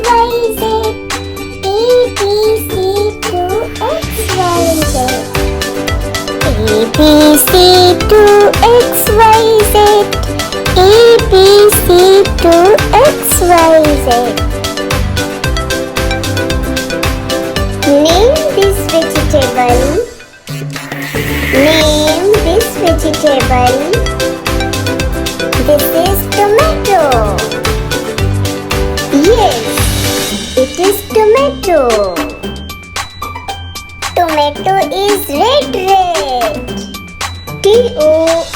XYZ. ABC to XYZ. ABC to XYZ. Name this vegetable. Name this vegetable. This is tomato. Yes, it is tomato. Tomato is red.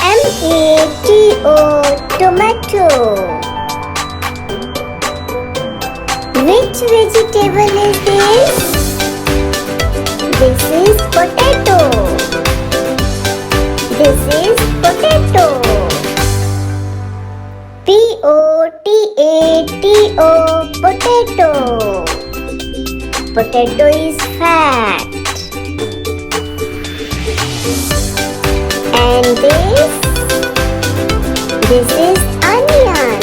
Tomato. Tomato. Which vegetable is this? This is potato. This is potato. Potato. Potato. Potato is fat. And this is onion.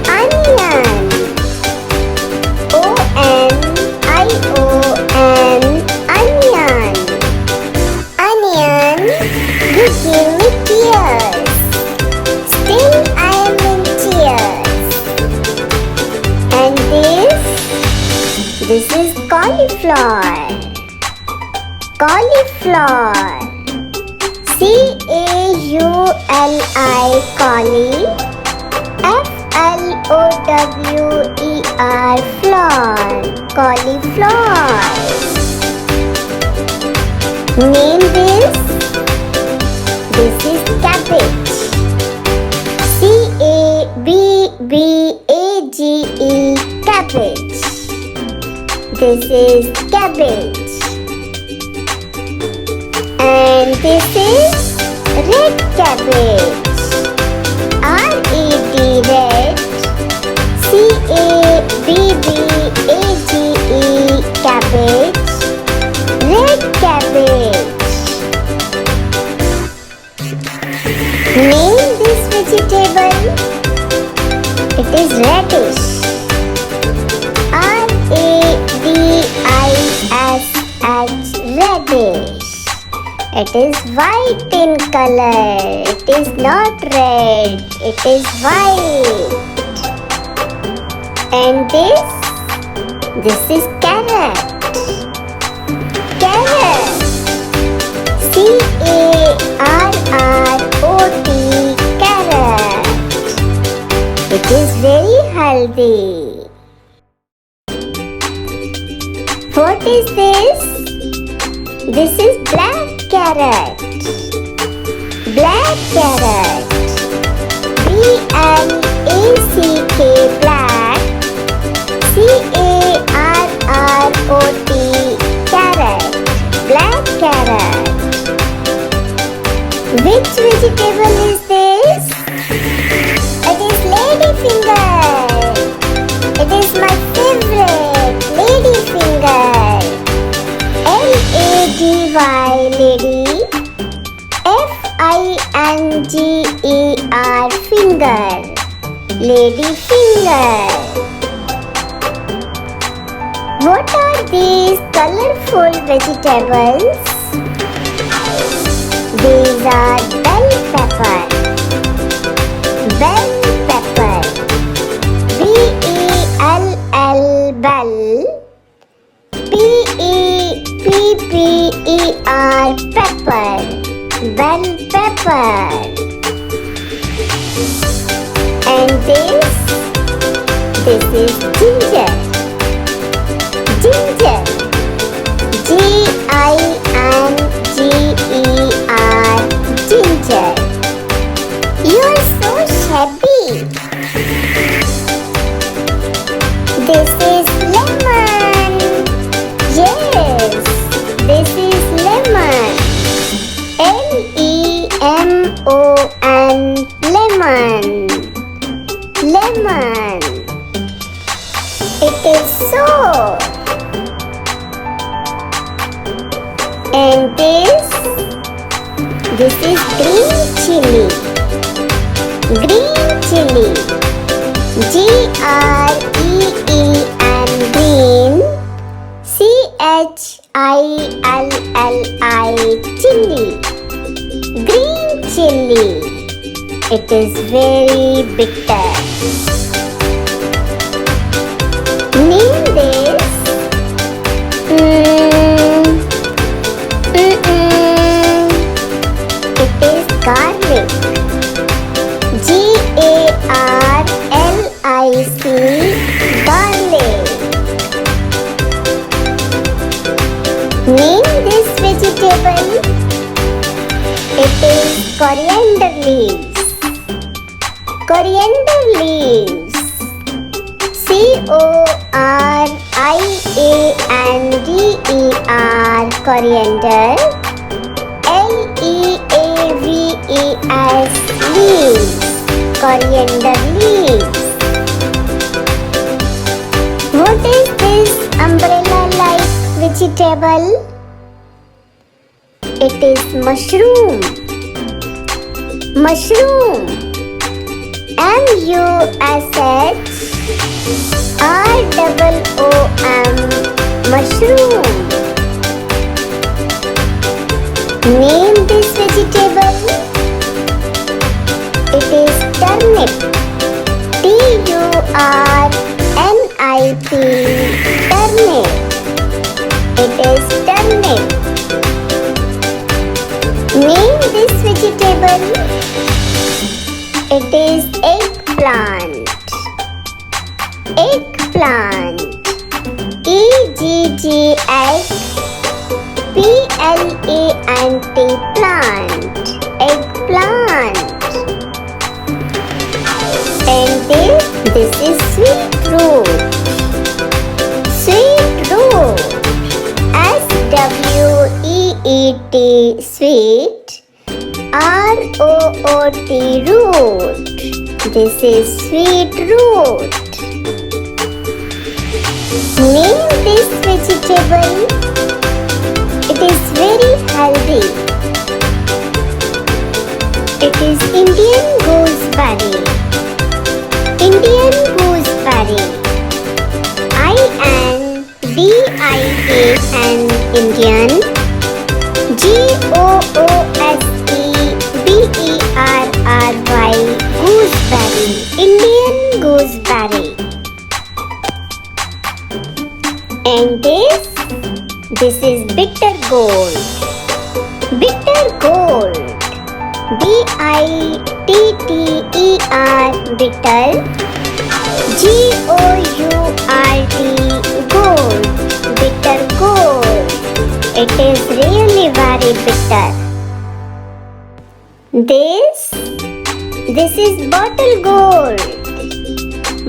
Onion. ONION. Onion. Onion, you give me tears. Still I am in tears. And this is cauliflower. Cauliflower. CAULI, cauli. FLOWER, flower. Cauliflower. Name this. This is cabbage. CABBAGE, cabbage. This is cabbage. And this is red cabbage. RED, red. CABBAGE, cabbage. Red cabbage. Name this vegetable. It is radish. RADISH, radish. It is white in color. It is not red. It is white. And this is carrot. Carrot. CARROT, carrot. It is very healthy. What is this? This is black carrot. Black carrot. BLACK, black. CARROT, carrot. Black carrot. Which vegetable is this? It is ladyfinger. It is my favorite, ladyfinger. LADY, lady. FINGER, finger. Lady finger. What are these colorful vegetables? These are bell pepper. Bell pepper. BELL, bell. PEPPER, pepper. Bell pepper. And this is ginger. Ginger. GINGER, ginger. You are so shabby. This is lemon. Yes, this is lemon. LEMON, lemon. Lemon. It is so. And this is green chili. Green chili. G-R-E-E and green, C-H-I-L-L-I, chilli, green chilli. It is very bitter. Name this. It is garlic. G-A-R-L-I-C, garlic. Name this vegetable. It is coriander leaves. Coriander leaves. C-O-R-I-A-N-D-E-R, coriander. L-E-A-V-E-S, leaves. Coriander leaves. What is this umbrella-like vegetable? It is mushroom. Mushroom. M-U-S-H-R-O-O-M, mushroom. Name this vegetable. It is turnip. T-U-R-N-I-P, turnip. It is turnip. Name this vegetable. It is eggplant. Eggplant. E-G-G-H-P-L-A-N-T, plant. Eggplant. And this is sweet root. Sweet root. S-W-E-E-T, sweet. R-O-O-T, root. This is sweet root. Name this vegetable. It is very healthy. It is Indian gooseberry. Indian gooseberry. I-N-D-I-A-N, Indian. G-O-O-S-E-B-E-R-R-Y, gooseberry. Indian gooseberry. And this is bitter gourd. Bitter gourd. B-I-T-T-E-R, bitter. G-O-U-R-D, gourd. Bitter gourd. It is really very bitter. This is bottle gourd.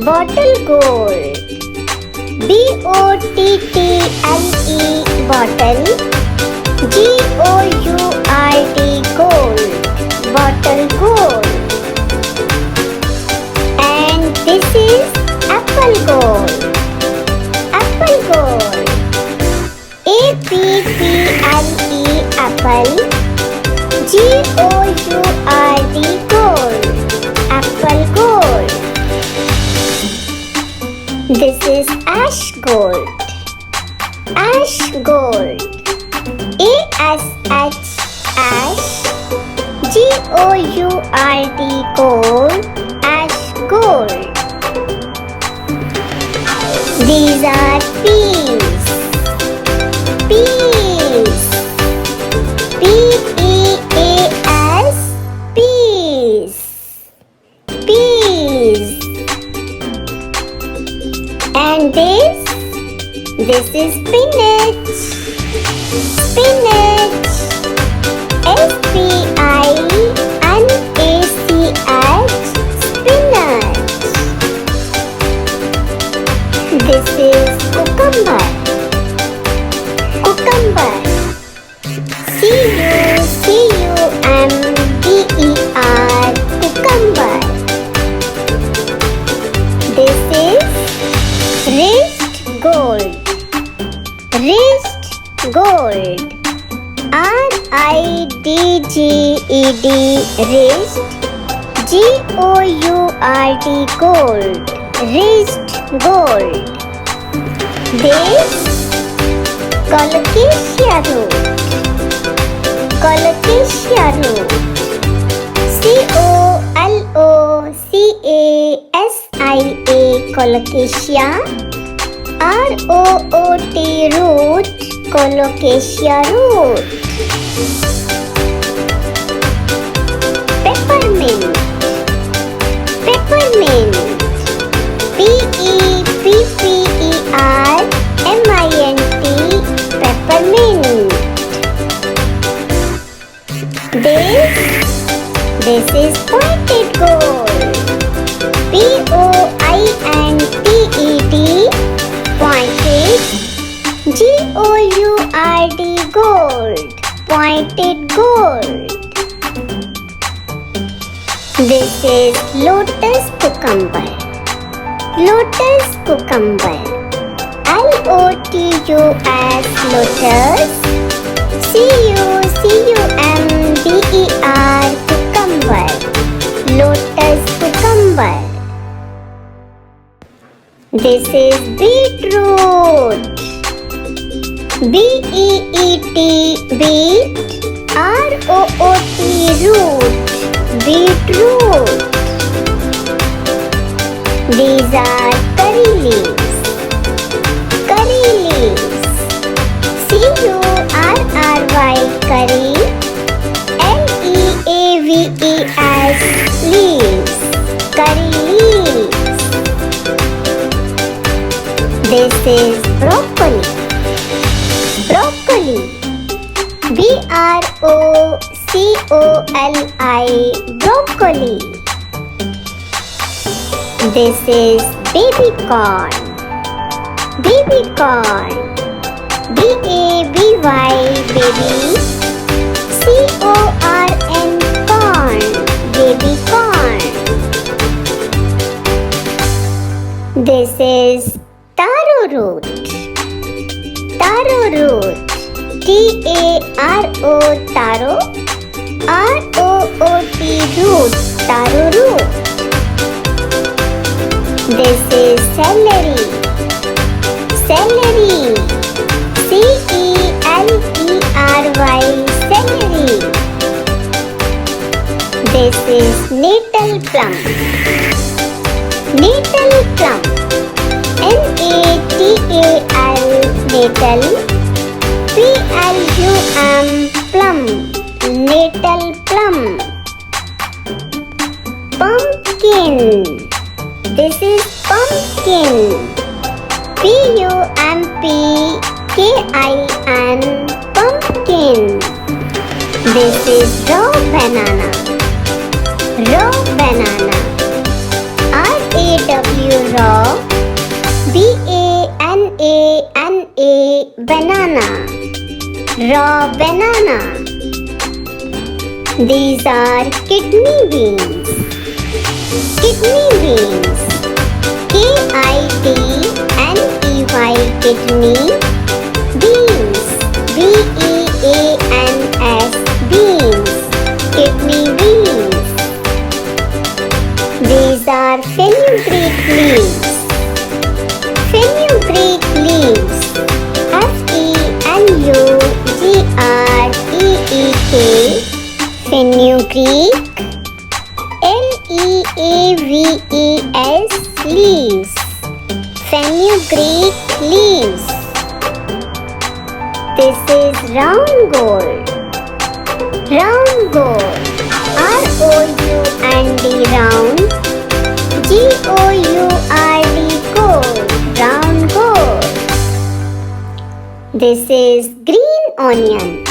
Bottle gourd. B-O-T-T-L-E, bottle. G-O-U-R-D, gold. Bottle gourd. And this is apple gourd. Apple gourd. A-P-P-L-E, apple. G-O-U-R-D, gold. Apple gourd. This is ash gold. Ash gold. A-S-H, ash. G-O-U-R-D, gold. Ash gold. These are peas. Peas. P-E-A-S, peas. Peas. And this is spinach. Spinach. S-P-I-N-A-C-H, spinach. This is cucumber. Cucumber. C-U-C-U-M-B-E-R, cucumber. This is wrist gold. Wrist gold. R-I-D-G-E-D, wrist. G-O-U-R-D, gold. Ridged gold. This colocasia root. Colocasia root. C-O-L-O-C-A-S-I-A colocasia. R-O-O-T root. Colocasia root. Peppermint. Peppermint. P-E-P-P-E-R-M-I-N-T. Peppermint. This is pointed gold. P-O-I-N-T-E-D. Pointed. G-O-U-R-D. Gold. Pointed gold. This is lotus cucumber. Lotus cucumber. L-O-T-U-S. Lotus. C-U-C-U-M-B-E-R. Cucumber. Lotus cucumber. This is beetroot. B-E-E-T. Beet. R-O-O-T. Root. Beetroot. These are curry leaves. Curry leaves. C-U-R-R-Y. Curry. L-E-A-V-E-S. Leaves. Curry leaves. This is broccoli. Broccoli. B-R-O-C-O-L-I. Broccoli. This is baby corn. Baby corn. B-A-B-Y. Baby. C-O-R-N. Corn. Baby corn. This is taro root. Taro root. T-A-R-O. Taro. R-O-O-T. Root. Taro root. This is celery. Celery. C-E-L-E-R-Y. Celery. This is nettle plum. Nettle plum. N-A-T-A-L. Nettle. P-L-U-M. Plum. Nettle plum. Pumpkin. This is pumpkin. P-U-M-P-K-I-N. Pumpkin. This is raw banana. Raw banana. R-A-W. Raw. B-A-N-A-N-A. Banana. Raw banana. These are kidney beans. Kidney beans. K-I-D-N-E-Y. Kidney beans. B-E-A-N-S. Beans. Kidney beans. These are fenugreek leaves. Fenugreek leaves. F-E-N-U-G-R-E-E-K. Fenugreek. L-E-A-V-E-S. Leaves. Fenugreek leaves. This is round gold. Round gold. R-O-U-N-D. Round. G-O-U-R-D. Gold. Round gold. This is green onion.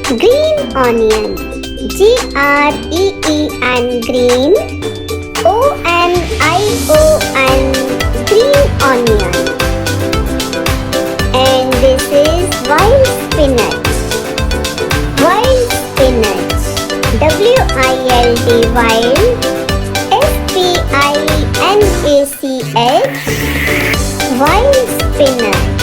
Green onion. G-R-E-E-N. Green. O-N-I-O-N. Green onion. And this is wild spinach. Wild spinach. W-I-L-D. Wild. S-P-I-N-A-C-H. Wild spinach.